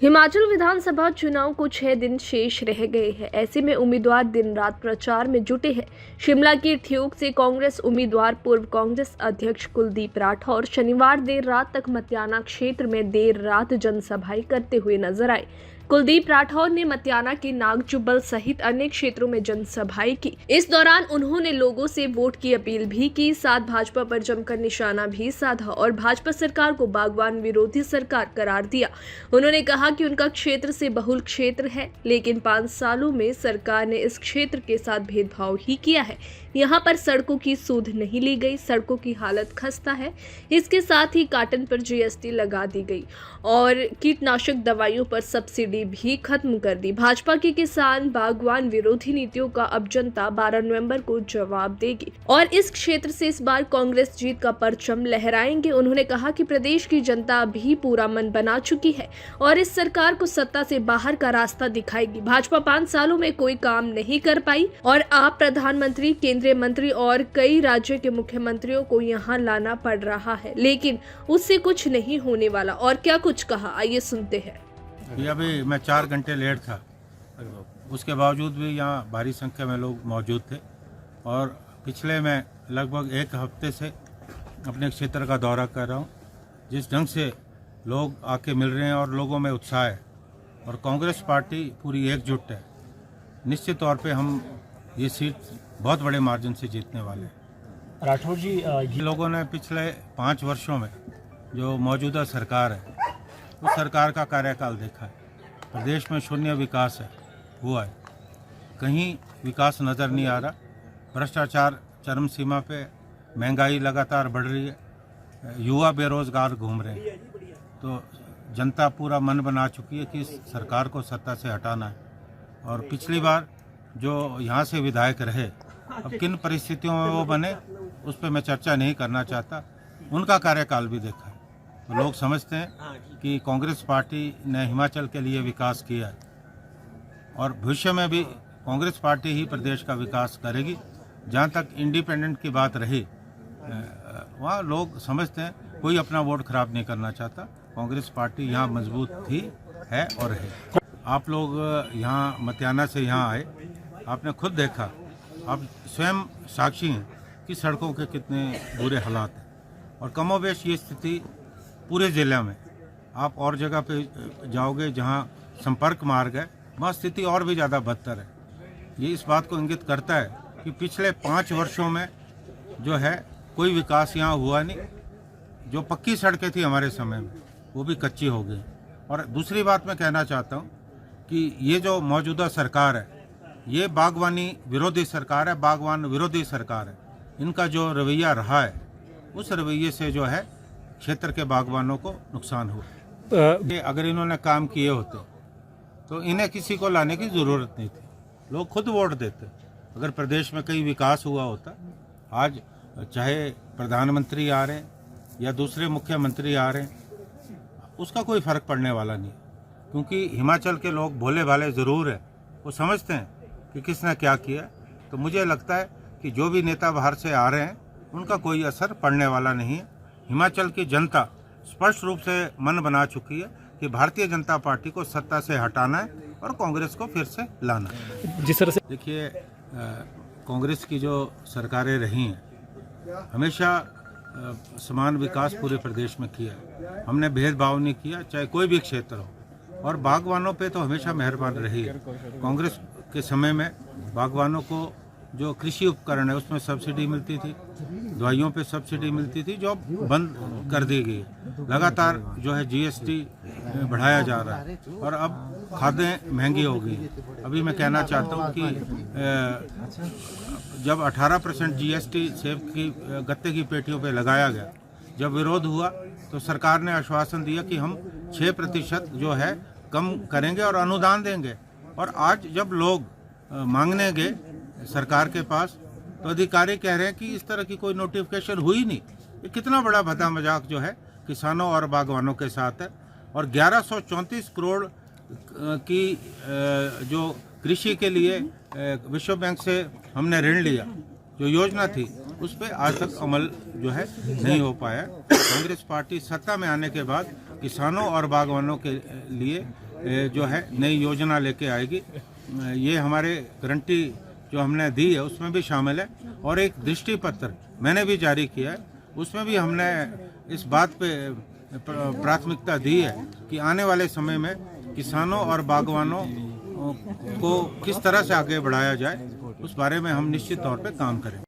हिमाचल विधानसभा चुनाव को 6 दिन शेष रह गए हैं। ऐसे में उम्मीदवार दिन रात प्रचार में जुटे हैं। शिमला की ठियोग से कांग्रेस उम्मीदवार पूर्व कांग्रेस अध्यक्ष कुलदीप राठौर शनिवार देर रात तक मतियाना क्षेत्र में देर रात जनसभाएं करते हुए नजर आए। कुलदीप राठौर ने मतियाना के नागजुब्बल सहित अन्य क्षेत्रों में जनसभाएं की। इस दौरान उन्होंने लोगों से वोट की अपील भी की, साथ भाजपा पर जमकर निशाना भी साधा और भाजपा सरकार को बागवान विरोधी सरकार करार दिया। उन्होंने कहा कि उनका क्षेत्र से बहुल क्षेत्र है, लेकिन 5 सालों में सरकार ने इस क्षेत्र के साथ भेदभाव ही किया है। यहाँ पर सड़कों की सूध नहीं ली गई, सड़कों की हालत खस्ता है। इसके साथ ही कॉटन पर जीएसटी लगा दी गई और कीटनाशक दवाइयों पर सब्सिडी भी खत्म कर दी। भाजपा के किसान बागवान विरोधी नीतियों का अब जनता 12 नवंबर को जवाब देगी और इस क्षेत्र से इस बार कांग्रेस जीत का परचम लहराएंगे। उन्होंने कहा कि प्रदेश की जनता भी पूरा मन बना चुकी है और इस सरकार को सत्ता से बाहर का रास्ता दिखाएगी। भाजपा 5 सालों में कोई काम नहीं कर पाई और आप प्रधानमंत्री, केंद्रीय मंत्री और कई राज्यों के मुख्यमंत्रियों को यहाँ लाना पड़ रहा है, लेकिन उससे कुछ नहीं होने वाला। और क्या कुछ कहा, आइए सुनते हैं। अभी मैं 4 घंटे लेट था, उसके बावजूद भी यहाँ भारी संख्या में लोग मौजूद थे और पिछले मैं लगभग 1 हफ्ते से अपने क्षेत्र का दौरा कर रहा हूँ। जिस ढंग से लोग आके मिल रहे हैं और लोगों में उत्साह है और कांग्रेस पार्टी पूरी एकजुट है। निश्चित तौर पे हम ये सीट बहुत बड़े मार्जिन से जीतने वाले हैं। राठौर जी, ये लोगों ने पिछले 5 वर्षों में जो मौजूदा सरकार है उस सरकार का कार्यकाल देखा है। प्रदेश में शून्य विकास है, हुआ है, कहीं विकास नज़र नहीं आ रहा। भ्रष्टाचार चरम सीमा पे, महंगाई लगातार बढ़ रही है, युवा बेरोजगार घूम रहे हैं। तो जनता पूरा मन बना चुकी है कि इस सरकार को सत्ता से हटाना है। और पिछली बार जो यहाँ से विधायक रहे, अब किन परिस्थितियों में वो बने उस पर मैं चर्चा नहीं करना चाहता। उनका कार्यकाल भी देखा है तो लोग समझते हैं कि कांग्रेस पार्टी ने हिमाचल के लिए विकास किया है और भविष्य में भी कांग्रेस पार्टी ही प्रदेश का विकास करेगी। जहाँ तक इंडिपेंडेंट की बात रही, वहाँ लोग समझते हैं कोई अपना वोट खराब नहीं करना चाहता। कांग्रेस पार्टी यहाँ मजबूत थी, है और है। आप लोग यहाँ मतियाना से यहाँ आए, आपने खुद देखा, आप स्वयं साक्षी हैं कि सड़कों के कितने बुरे हालात हैं और कमोबेश ये स्थिति पूरे ज़िले में। आप और जगह पे जाओगे जहाँ संपर्क मार्ग है, वहाँ स्थिति और भी ज़्यादा बदतर है। ये इस बात को इंगित करता है कि पिछले 5 वर्षों में जो है कोई विकास यहाँ हुआ नहीं। जो पक्की सड़कें थी हमारे समय में वो भी कच्ची हो गई। और दूसरी बात मैं कहना चाहता हूँ कि ये जो मौजूदा सरकार है ये बागवानी विरोधी सरकार है, बागवान विरोधी सरकार है। इनका जो रवैया रहा है उस रवैये से जो है क्षेत्र के बागवानों को नुकसान हुआ। अगर इन्होंने काम किए होते तो इन्हें किसी को लाने की ज़रूरत नहीं थी, लोग खुद वोट देते। अगर प्रदेश में कहीं विकास हुआ होता, आज चाहे प्रधानमंत्री आ रहे हैं या दूसरे मुख्यमंत्री आ रहे हैं, उसका कोई फ़र्क पड़ने वाला नहीं, क्योंकि हिमाचल के लोग भोले भाले ज़रूर हैं, वो समझते हैं कि किसने क्या किया। तो मुझे लगता है कि जो भी नेता बाहर से आ रहे हैं उनका कोई असर पड़ने वाला नहीं है। हिमाचल की जनता स्पष्ट रूप से मन बना चुकी है कि भारतीय जनता पार्टी को सत्ता से हटाना है और कांग्रेस को फिर से लाना है। जिस तरह से देखिए, कांग्रेस की जो सरकारें रही हैं हमेशा समान विकास पूरे प्रदेश में किया है। हमने भेदभाव नहीं किया, चाहे कोई भी क्षेत्र हो, और बागवानों पे तो हमेशा मेहरबान रही है। कांग्रेस के समय में बागवानों को जो कृषि उपकरण है उसमें सब्सिडी मिलती थी, दवाइयों पे सब्सिडी मिलती थी, जो बंद कर दी गई। लगातार जो है जीएसटी बढ़ाया जा रहा है और अब खादें महंगी हो गई। अभी मैं कहना चाहता हूँ कि जब 18% जीएसटी सेब की गत्ते की पेटियों पे लगाया गया, जब विरोध हुआ तो सरकार ने आश्वासन दिया कि हम 6% जो है कम करेंगे और अनुदान देंगे। और आज जब लोग मांगने गए सरकार के पास तो अधिकारी कह रहे हैं कि इस तरह की कोई नोटिफिकेशन हुई नहीं। ये कितना बड़ा भद्दा मजाक जो है किसानों और बागवानों के साथ है। और 1134 करोड़ की जो कृषि के लिए विश्व बैंक से हमने ऋण लिया, जो योजना थी, उस पर आज तक अमल जो है नहीं हो पाया। कांग्रेस पार्टी सत्ता में आने के बाद किसानों और बागवानों के लिए जो है नई योजना लेके आएगी। ये हमारे गारंटी जो हमने दी है उसमें भी शामिल है, और एक दृष्टि पत्र मैंने भी जारी किया है, उसमें भी हमने इस बात पे प्राथमिकता दी है कि आने वाले समय में किसानों और बागवानों को किस तरह से आगे बढ़ाया जाए, उस बारे में हम निश्चित तौर पे काम करें।